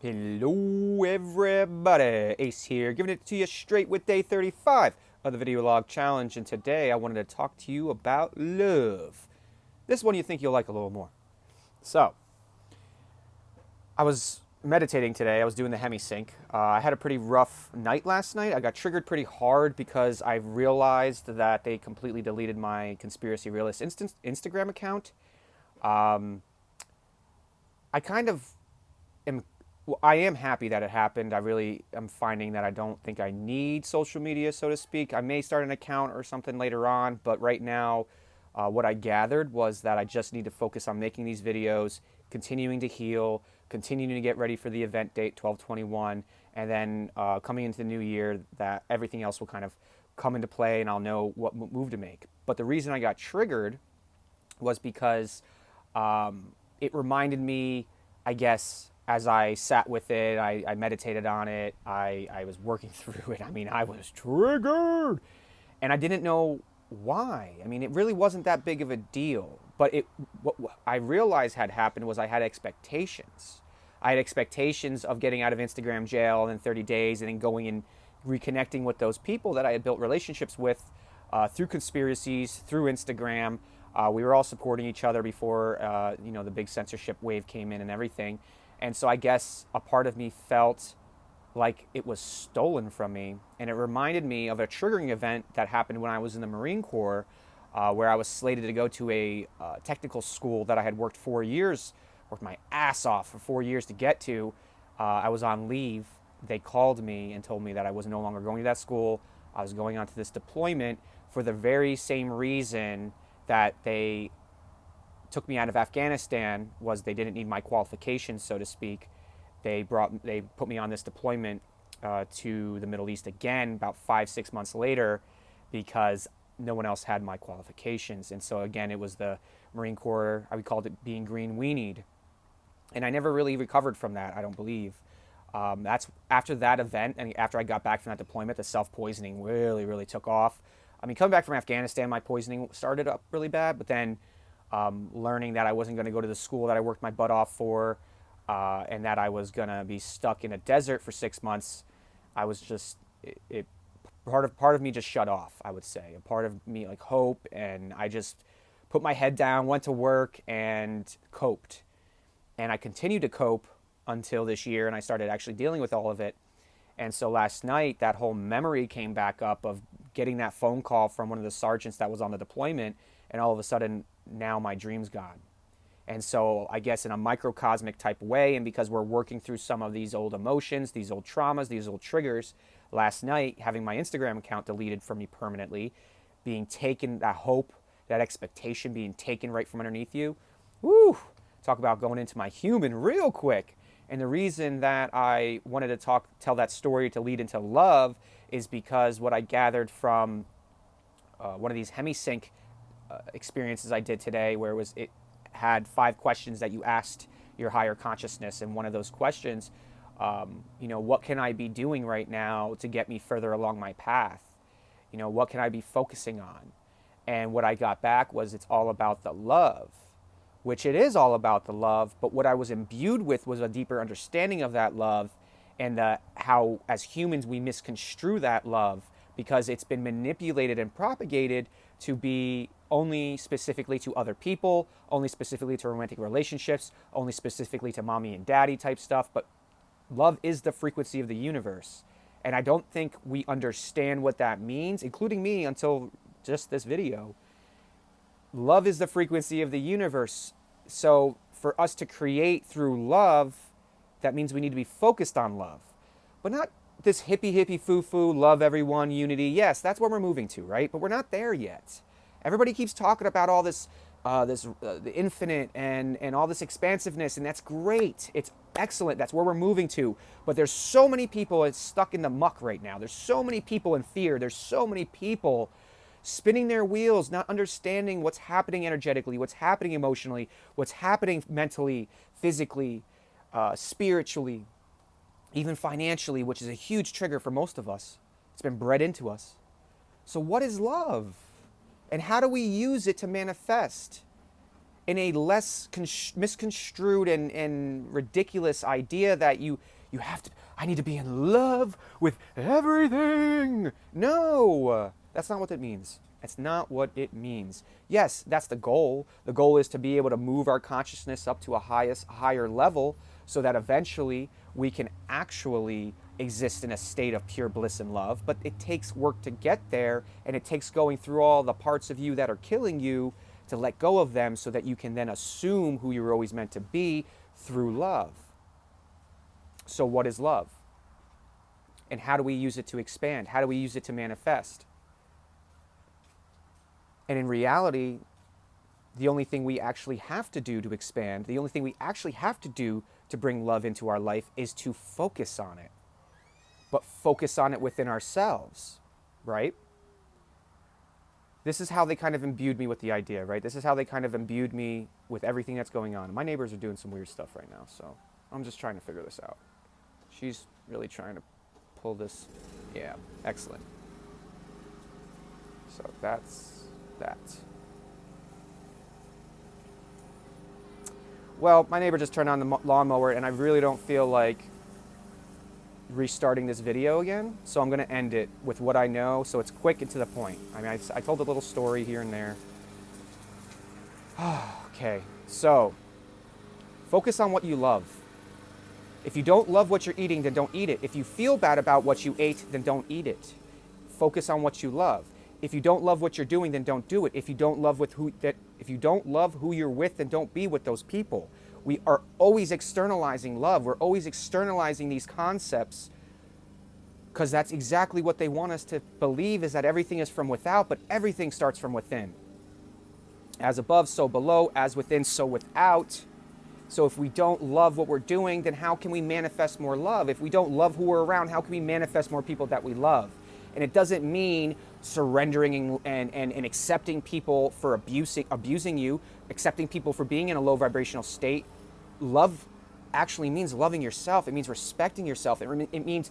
Hello everybody, Ace here, giving it to you straight with day 35 of the video log challenge, and today I wanted to talk to you about love. This one you think you'll like a little more. So, I was meditating today, I was doing the Hemi-sync. I had a pretty rough night last night. I got triggered pretty hard because I realized that they completely deleted my Conspiracy Realist Instagram account. I kind of am well, I am happy that it happened. I really am finding that I don't think I need social media, so to speak. I may start an account or something later on, but right now, what I gathered was that I just need to focus on making these videos, continuing to heal, continuing to get ready for the event date 12/21, and then coming into the new year, that everything else will kind of come into play and I'll know what move to make. But the reason I got triggered was because it reminded me, I guess, as I sat with it, I meditated on it, I was working through it. I mean, I was triggered. And I didn't know why. I mean, it really wasn't that big of a deal. But what I realized had happened was I had expectations. I had expectations of getting out of Instagram jail in 30 days and then going and reconnecting with those people that I had built relationships with through conspiracies, through Instagram. We were all supporting each other before, the big censorship wave came in and everything. And so I guess a part of me felt like it was stolen from me. And it reminded me of a triggering event that happened when I was in the Marine Corps, where I was slated to go to a technical school that I had worked 4 years, worked my ass off for 4 years to get to. I was on leave. They called me and told me that I was no longer going to that school. I was going on to this deployment for the very same reason that they took me out of Afghanistan. Was they didn't need my qualifications, so to speak. They put me on this deployment to the Middle East again about 5-6 months later because no one else had my qualifications. And so again, it was the Marine Corps, I called it being green weenied. And I never really recovered from that, I don't believe. That's after that event and after I got back from that deployment, the self-poisoning really, really took off. I mean, coming back from Afghanistan, my poisoning started up really bad, but then learning that I wasn't going to go to the school that I worked my butt off for, and that I was going to be stuck in a desert for 6 months, I was just, part of me just shut off, I would say. A part of me, like hope, and I just put my head down, went to work, and coped. And I continued to cope until this year, and I started actually dealing with all of it. And so last night, that whole memory came back up of getting that phone call from one of the sergeants that was on the deployment, and all of a sudden, now my dream's gone. And so I guess in a microcosmic type way, and because we're working through some of these old emotions, these old traumas, these old triggers, last night, having my Instagram account deleted from me permanently, being taken, that hope, that expectation being taken right from underneath you, woo, talk about going into my human real quick. And the reason that I wanted to tell that story to lead into love is because what I gathered from one of these Hemi-sync experiences I did today, where it had 5 questions that you asked your higher consciousness, and one of those questions, what can I be doing right now to get me further along my path? What can I be focusing on? And what I got back was it's all about the love, which it is all about the love, but what I was imbued with was a deeper understanding of that love, and how as humans we misconstrue that love because it's been manipulated and propagated to be only specifically to other people, only specifically to romantic relationships, only specifically to mommy and daddy type stuff. But love is the frequency of the universe. And I don't think we understand what that means, including me, until just this video. Love is the frequency of the universe. So for us to create through love, that means we need to be focused on love. But not this hippie foo-foo, love everyone, unity. Yes, that's where we're moving to, right? But we're not there yet. Everybody keeps talking about all this, the infinite and all this expansiveness, and that's great. It's excellent. That's where we're moving to. But there's so many people stuck in the muck right now. There's so many people in fear. There's so many people spinning their wheels, not understanding what's happening energetically, what's happening emotionally, what's happening mentally, physically, spiritually, even financially, which is a huge trigger for most of us. It's been bred into us. So what is love? And how do we use it to manifest? in a less misconstrued and ridiculous idea that you have to, I need to be in love with everything. No, that's not what it means. That's not what it means. Yes, that's the goal. The goal is to be able to move our consciousness up to a higher level so that eventually we can actually exist in a state of pure bliss and love. But it takes work to get there, and it takes going through all the parts of you that are killing you to let go of them so that you can then assume who you were always meant to be through love. So what is love? And how do we use it to expand? How do we use it to manifest? And in reality, the only thing we actually have to do to expand, the only thing we actually have to do to bring love into our life is to focus on it. But focus on it within ourselves, right? This is how they kind of imbued me with the idea, right? This is how they kind of imbued me with everything that's going on. My neighbors are doing some weird stuff right now, so I'm just trying to figure this out. She's really trying to pull this. Yeah, excellent. So that's that. Well, my neighbor just turned on the lawnmower, and I really don't feel like restarting this video again, so I'm going to end it with what I know, so it's quick and to the point. I mean, I told a little story here and there. Okay, so focus on what you love. If you don't love what you're eating, then don't eat it. If you feel bad about what you ate, then don't eat it. Focus on what you love. If you don't love what you're doing, then don't do it. If you don't love who you're with, then don't be with those people. We are always externalizing love. We're always externalizing these concepts because that's exactly what they want us to believe, is that everything is from without, but everything starts from within. As above, so below. As within, so without. So if we don't love what we're doing, then how can we manifest more love? If we don't love who we're around, how can we manifest more people that we love? And it doesn't mean surrendering and accepting people for abusing you, accepting people for being in a low vibrational state. Love actually means loving yourself. It means respecting yourself. It means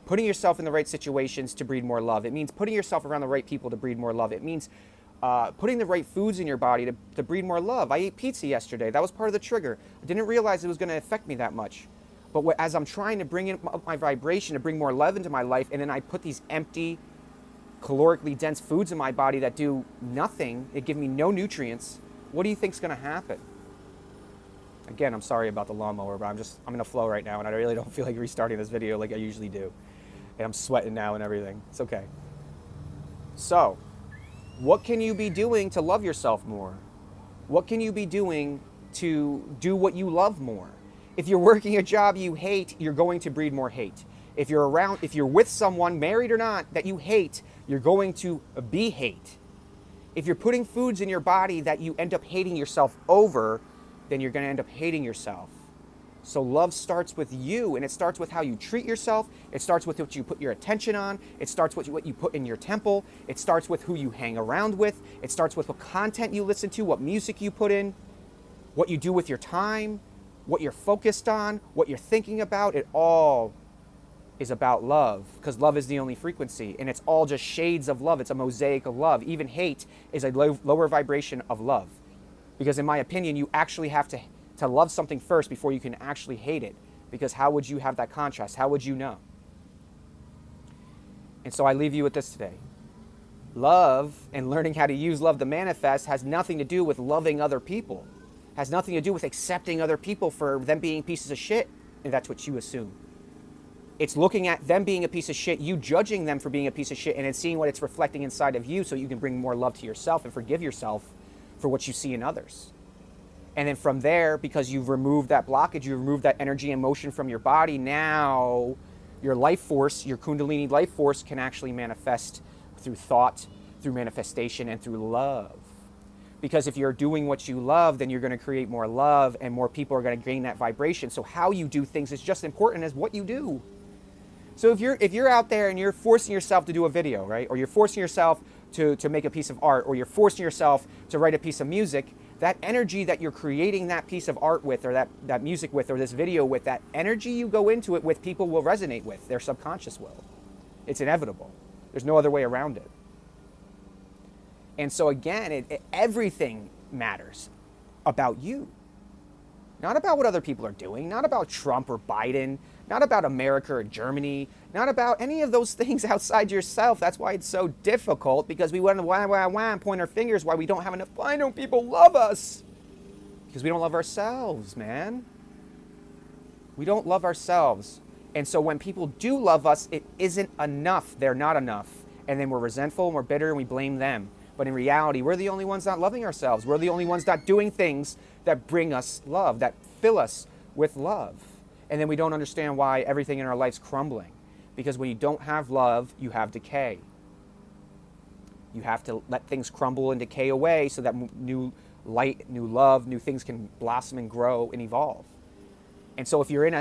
putting yourself in the right situations to breed more love. It means putting yourself around the right people to breed more love. It means putting the right foods in your body to breed more love. I ate pizza yesterday. That was part of the trigger. I didn't realize it was going to affect me that much. But as I'm trying to bring up my vibration to bring more love into my life, and then I put these empty, calorically dense foods in my body that do nothing, they give me no nutrients, what do you think's going to happen? Again, I'm sorry about the lawnmower, but I'm in a flow right now, and I really don't feel like restarting this video like I usually do. And I'm sweating now and everything. It's okay. So, what can you be doing to love yourself more? What can you be doing to do what you love more? If you're working a job you hate, you're going to breed more hate. If you're with someone, married or not, that you hate, you're going to be hate. If you're putting foods in your body that you end up hating yourself over, then you're going to end up hating yourself. So love starts with you, and it starts with how you treat yourself. It starts with what you put your attention on. It starts with what you put in your temple. It starts with who you hang around with. It starts with what content you listen to, what music you put in, what you do with your time, what you're focused on, what you're thinking about. It all is about love, because love is the only frequency, and it's all just shades of love. It's a mosaic of love. Even hate is a lower vibration of love, because in my opinion, you actually have to love something first before you can actually hate it, because how would you have that contrast? How would you know? And so I leave you with this today. Love and learning how to use love to manifest has nothing to do with loving other people. Has nothing to do with accepting other people for them being pieces of shit, if that's what you assume. It's looking at them being a piece of shit, you judging them for being a piece of shit, and then seeing what it's reflecting inside of you so you can bring more love to yourself and forgive yourself for what you see in others. And then from there, because you've removed that blockage, you've removed that energy and motion from your body, now your life force, your Kundalini life force, can actually manifest through thought, through manifestation, and through love. Because if you're doing what you love, then you're going to create more love, and more people are going to gain that vibration. So how you do things is just as important as what you do. So if you're out there and you're forcing yourself to do a video, right? Or you're forcing yourself to make a piece of art, or you're forcing yourself to write a piece of music, that energy that you're creating that piece of art with, or that music with, or this video with, that energy you go into it with, people will resonate with. Their subconscious will. It's inevitable. There's no other way around it. And so again, everything matters. about you. Not about what other people are doing, not about Trump or Biden, not about America or Germany, not about any of those things outside yourself. That's why it's so difficult, because we want to and point our fingers why we don't have enough. Why don't people love us? Because we don't love ourselves, man. We don't love ourselves. And so when people do love us, it isn't enough. They're not enough. And then we're resentful and we're bitter and we blame them. But in reality, we're the only ones not loving ourselves. We're the only ones not doing things that bring us love, that fill us with love. And then we don't understand why everything in our life's crumbling. Because when you don't have love, you have decay. You have to let things crumble and decay away so that new light, new love, new things can blossom and grow and evolve. And so if you're in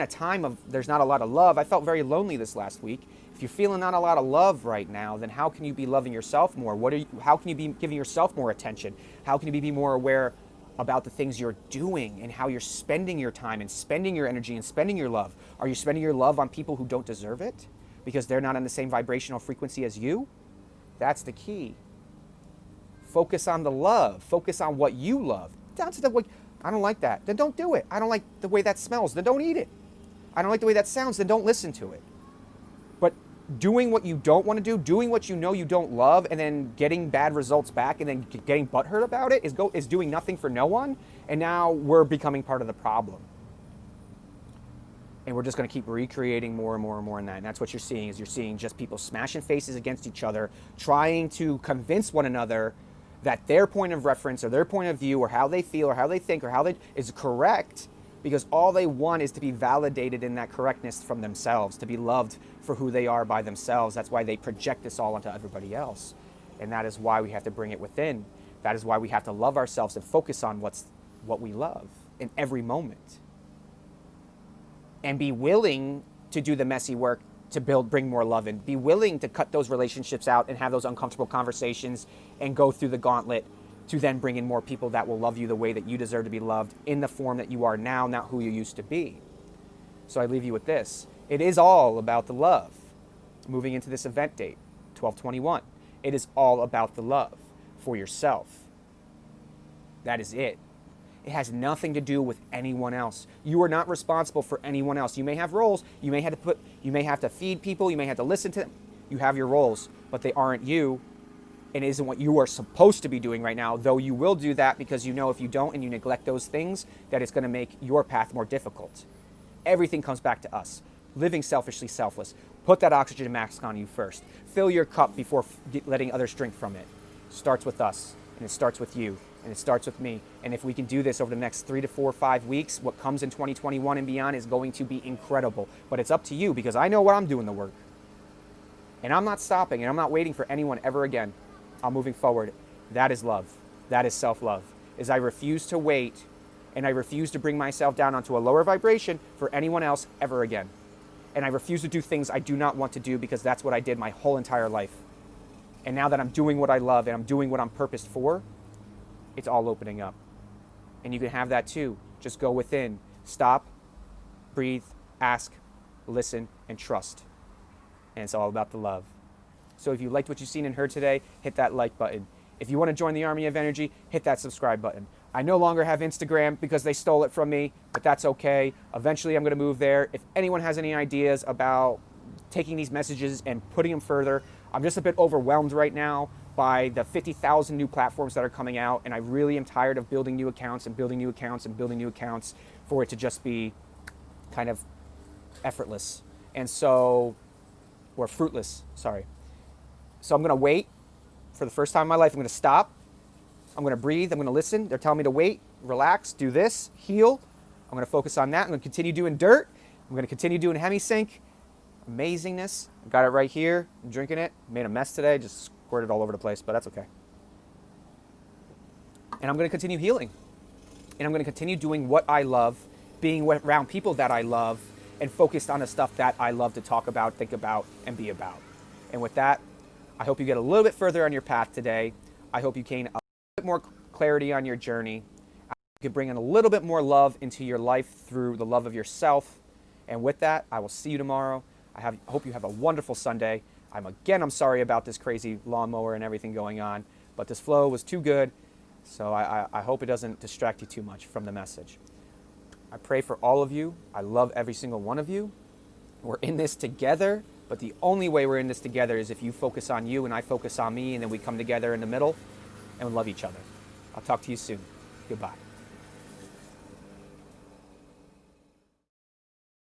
a time of there's not a lot of love, I felt very lonely this last week. If you're feeling not a lot of love right now, then how can you be loving yourself more? How can you be giving yourself more attention? How can you be more aware about the things you're doing and how you're spending your time and spending your energy and spending your love? Are you spending your love on people who don't deserve it because they're not on the same vibrational frequency as you? That's the key. Focus on the love. Focus on what you love. Down to the like, I don't like that. Then don't do it. I don't like the way that smells. Then don't eat it. I don't like the way that sounds. Then don't listen to it. But doing what you don't want to do, doing what you know you don't love, and then getting bad results back and then getting butthurt about it is doing nothing for no one. And now we're becoming part of the problem. And we're just going to keep recreating more and more and more in that. And that's what you're seeing just people smashing faces against each other, trying to convince one another that their point of reference or their point of view or how they feel or how they think or how they is correct, because all they want is to be validated in that correctness from themselves, to be loved for who they are by themselves. That's why they project this all onto everybody else. And that is why we have to bring it within. That is why we have to love ourselves and focus on what we love in every moment. And be willing to do the messy work to bring more love in. Be willing to cut those relationships out and have those uncomfortable conversations and go through the gauntlet to then bring in more people that will love you the way that you deserve to be loved in the form that you are now, not who you used to be. So I leave you with this. It is all about the love. Moving into this event date, 12/21. It is all about the love for yourself. That is it. It has nothing to do with anyone else. You are not responsible for anyone else. You may have roles. You may have to feed people. You may have to listen to them. You have your roles, but they aren't you, and it isn't what you are supposed to be doing right now, though you will do that because you know if you don't and you neglect those things, that it's going to make your path more difficult. Everything comes back to us. Living selfishly selfless. Put that oxygen mask on you first. Fill your cup before letting others drink from it. Starts with us, and it starts with you. And it starts with me. And if we can do this over the next 3 to 4 or 5 weeks, what comes in 2021 and beyond is going to be incredible. But it's up to you, because I know what I'm doing the work. And I'm not stopping, and I'm not waiting for anyone ever again. I'm moving forward. That is love. That is self-love. Is I refuse to wait, and I refuse to bring myself down onto a lower vibration for anyone else ever again. And I refuse to do things I do not want to do, because that's what I did my whole entire life. And now that I'm doing what I love and I'm doing what I'm purposed for, it's all opening up. And you can have that too. Just go within. Stop, breathe, ask, listen, and trust. And it's all about the love. So if you liked what you've seen and heard today, hit that like button. If you want to join the army of energy, hit that subscribe button. I no longer have Instagram because they stole it from me, but that's okay. Eventually I'm going to move there. If anyone has any ideas about taking these messages and putting them further, I'm just a bit overwhelmed right now by the 50,000 new platforms that are coming out, and I really am tired of building new accounts and building new accounts and building new accounts for it to just be kind of effortless. And so, or fruitless, sorry. So I'm going to wait for the first time in my life. I'm going to stop. I'm going to breathe. I'm going to listen. They're telling me to wait, relax, do this, heal. I'm going to focus on that. I'm going to continue doing DURT. I'm going to continue doing Hemi-synch. Amazingness. I got it right here. I'm drinking it. Made a mess today. Just squirted all over the place, but that's okay. And I'm going to continue healing. And I'm going to continue doing what I love, being around people that I love, and focused on the stuff that I love to talk about, think about, and be about. And with that, I hope you get a little bit further on your path today. I hope you gain a bit more clarity on your journey. I hope you can bring in a little bit more love into your life through the love of yourself. And with that, I will see you tomorrow. I hope you have a wonderful Sunday. I'm sorry about this crazy lawnmower and everything going on, but this flow was too good. So I hope it doesn't distract you too much from the message. I pray for all of you. I love every single one of you. We're in this together, but the only way we're in this together is if you focus on you and I focus on me, and then we come together in the middle and we love each other. I'll talk to you soon. Goodbye.